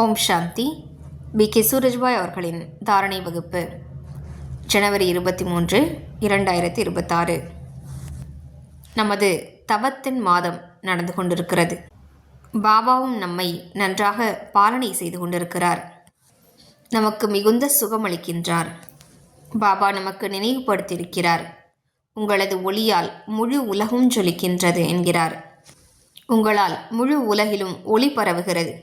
ஓம் சாந்தி. B K. Surajbhai அவர்களின் தாரணை வகுப்பு ஜனவரி 23, 2026. நமது தவத்தின் மாதம் நடந்து கொண்டிருக்கிறது. பாபாவும் நம்மை நன்றாக பாலனை செய்து கொண்டிருக்கிறார். நமக்கு மிகுந்த சுகமளிக்கின்றார். பாபா நமக்கு நினைவுபடுத்தியிருக்கிறார். உங்களது ஒளியால் முழு உலகும் ஜொலிக்கின்றது என்கிறார். உங்களால் முழு உலகிலும் ஒளி பரவுகிறது.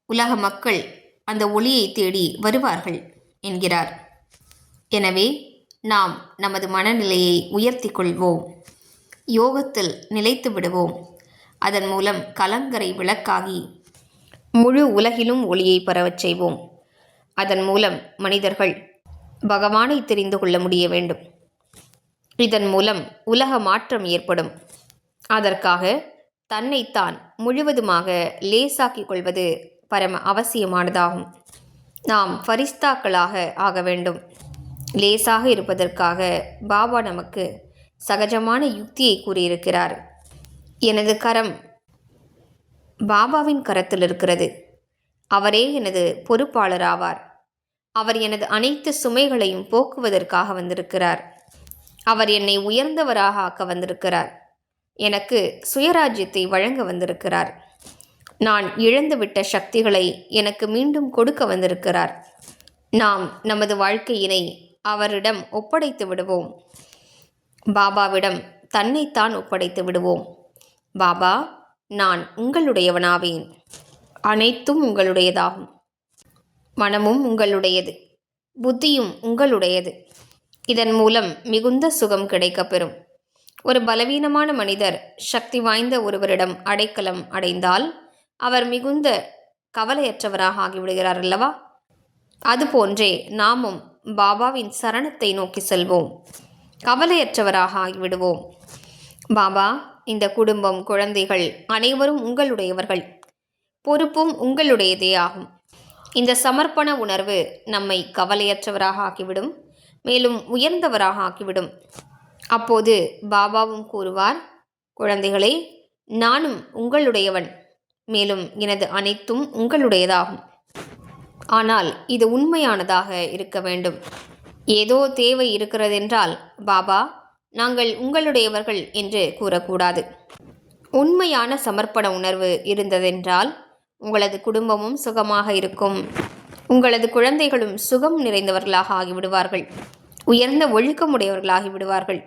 உலக மக்கள் அந்த ஒளியை தேடி வருவார்கள் என்கிறார். எனவே நாம் நமது மனநிலையை உயர்த்தி கொள்வோம். யோகத்தில் நிலைத்து விடுவோம். அதன் மூலம் கலங்கரை விளக்காகி முழு உலகிலும் ஒளியை பரவச் செய்வோம். அதன் மூலம் மனிதர்கள் பகவானை தெரிந்து கொள்ள முடிய வேண்டும். இதன் மூலம் உலக மாற்றம் ஏற்படும். அதற்காக தன்னைத்தான் முழுவதுமாக லேசாக்கிக் கொள்வது பரம அவசியமானதாகும். நாம் ஃபரிஸ்தாக்களாக ஆக வேண்டும். லேசாக இருப்பதற்காக பாபா நமக்கு சகஜமான யுக்தியை கூறியிருக்கிறார். எனது கரம் பாபாவின் கரத்தில் இருக்கிறது. அவரே எனது பொறுப்பாளர் ஆவார். அவர் எனது அனைத்து சுமைகளையும் போக்குவதற்காக வந்திருக்கிறார். அவர் என்னை உயர்ந்தவராக ஆக்க வந்திருக்கிறார். எனக்கு சுயராஜ்யத்தை வழங்க வந்திருக்கிறார். நான் இழந்துவிட்ட சக்திகளை எனக்கு மீண்டும் கொடுக்க வந்திருக்கிறார். நாம் நமது வாழ்க்கையினை அவரிடம் ஒப்படைத்து விடுவோம். பாபாவிடம் தன்னைத்தான் ஒப்படைத்து விடுவோம். பாபா, நான் உங்களுடையவனாவேன். அனைத்தும் உங்களுடையதாகும். மனமும் உங்களுடையது, புத்தியும் உங்களுடையது. இதன் மூலம் மிகுந்த சுகம் கிடைக்கப்பெறும். ஒரு பலவீனமான மனிதர் சக்தி வாய்ந்த ஒருவரிடம் அடைக்கலம் அடைந்தால் அவர் மிகுந்த கவலையற்றவராக ஆகிவிடுகிறார் அல்லவா? அதுபோன்றே நாமும் பாபாவின் சரணத்தை நோக்கி செல்வோம். கவலையற்றவராக ஆகிவிடுவோம். பாபா, இந்த குடும்பம், குழந்தைகள் அனைவரும் உங்களுடையவர்கள். பொறுப்பும் உங்களுடையதே ஆகும். இந்த சமர்ப்பண உணர்வு நம்மை கவலையற்றவராக ஆக்கிவிடும். மேலும் உயர்ந்தவராக ஆக்கிவிடும். அப்போது பாபாவும் கூறுவார், குழந்தைகளே, நானும் உங்களுடையவன். மேலும் எனது அனைத்தும் உங்களுடையதாகும். ஆனால் இது உண்மையானதாக இருக்க வேண்டும். ஏதோ தேவை இருக்கிறதென்றால் பாபா, நாங்கள் உங்களுடையவர்கள் என்று கூறக்கூடாது. உண்மையான சமர்ப்பண உணர்வு இருந்ததென்றால் உங்களது குடும்பமும் சுகமாக இருக்கும். உங்களது குழந்தைகளும் சுகம் நிறைந்தவர்களாக ஆகிவிடுவார்கள். உயர்ந்த ஒழுக்கமுடையவர்களாகி விடுவார்கள்.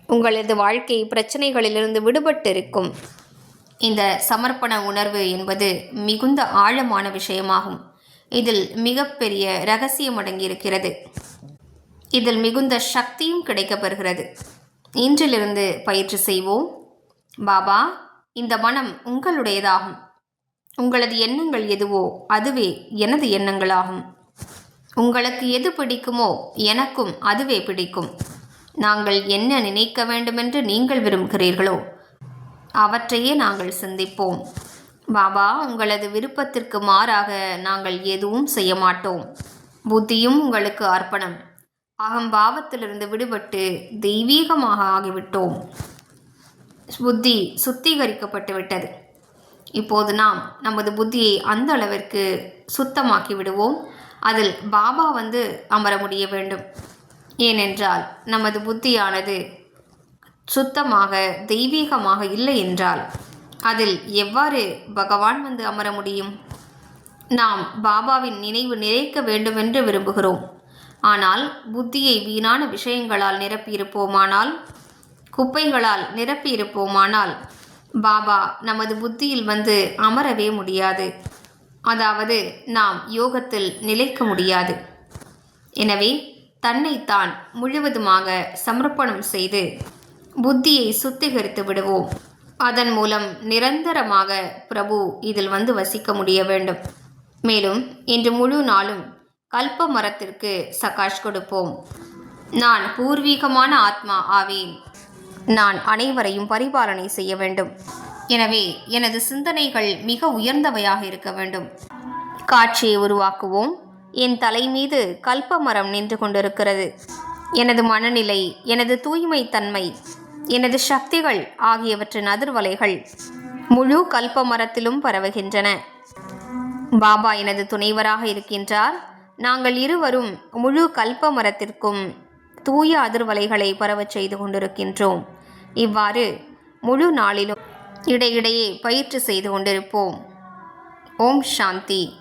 உங்களது வாழ்க்கை பிரச்சனைகளிலிருந்து விடுபட்டு இருக்கும். இந்த சமர்ப்பண உணர்வு என்பது மிகுந்த ஆழமான விஷயமாகும். இதில் மிகப்பெரிய இரகசியம் அடங்கியிருக்கிறது. இதில் மிகுந்த சக்தியும் கிடைக்கப்பெறுகிறது. இன்றிலிருந்து பயிற்சி செய்வோம். பாபா, இந்த மனம் உங்களுடையதாகும். உங்களது எண்ணங்கள் எதுவோ அதுவே எனது எண்ணங்களாகும். உங்களுக்கு எது பிடிக்குமோ எனக்கும் அதுவே பிடிக்கும். நாங்கள் என்ன நினைக்க வேண்டுமென்று நீங்கள் விரும்புகிறீர்களோ அவற்றையே நாங்கள் சிந்திப்போம். பாபா, உங்களது விருப்பத்திற்கு மாறாக நாங்கள் எதுவும் செய்ய மாட்டோம். புத்தியும் உங்களுக்கு அர்ப்பணம். அகம்பாவத்திலிருந்து விடுபட்டு தெய்வீகமாக ஆகிவிட்டோம். புத்தி சுத்திகரிக்கப்பட்டு விட்டது. இப்போது நாம் நமது புத்தியை அந்த அளவிற்கு சுத்தமாக்கி விடுவோம். அதில் பாபா வந்து அமர முடிய வேண்டும். ஏனென்றால் நமது புத்தியானது சுத்தமாக தெய்வீகமாக இல்லை என்றால் அதில் எவ்வாறு பகவான் வந்து அமர முடியும்? நாம் பாபாவின் நினைவு நிறைக்க வேண்டுமென்று விரும்புகிறோம். ஆனால் புத்தியை வீணான விஷயங்களால் நிரப்பியிருப்போமானால், குப்பைகளால் நிரப்பியிருப்போமானால் பாபா நமது புத்தியில் வந்து அமரவே முடியாது. அதாவது நாம் யோகத்தில் நிலைக்க முடியாது. எனவே தன்னைத்தான் முழுவதுமாக சமர்ப்பணம் செய்து புத்தியை சுத்திகரித்து விடுவோம். அதன் மூலம் நிரந்தரமாக பிரபு இதில் வந்து வசிக்க முடிய வேண்டும். மேலும் இன்று முழு நாளும் கல்ப மரத்திற்கு சகாஷ் கொடுப்போம். நான் பூர்வீகமான ஆத்மா ஆவேன். நான் அனைவரையும் பரிபாலனை செய்ய வேண்டும். எனவே எனது சிந்தனைகள் மிக உயர்ந்தவையாக இருக்க வேண்டும். காட்சியை உருவாக்குவோம். என் தலை மீது கல்ப மரம் நின்று கொண்டிருக்கிறது. எனது மனநிலை, எனது தூய்மை தன்மை, எனது சக்திகள் ஆகியவற்றின் அதிர்வலைகள் முழு கல்ப மரத்திலும் பரவுகின்றன. பாபா எனது துணைவராக இருக்கின்றார். நாங்கள் இருவரும் முழு கல்ப மரத்திற்கும் தூய அதிர்வலைகளை பரவச் செய்து கொண்டிருக்கின்றோம். இவ்வாறு முழு நாளிலும் இடையிடையே பயிற்சி செய்து கொண்டிருப்போம். ஓம் சாந்தி.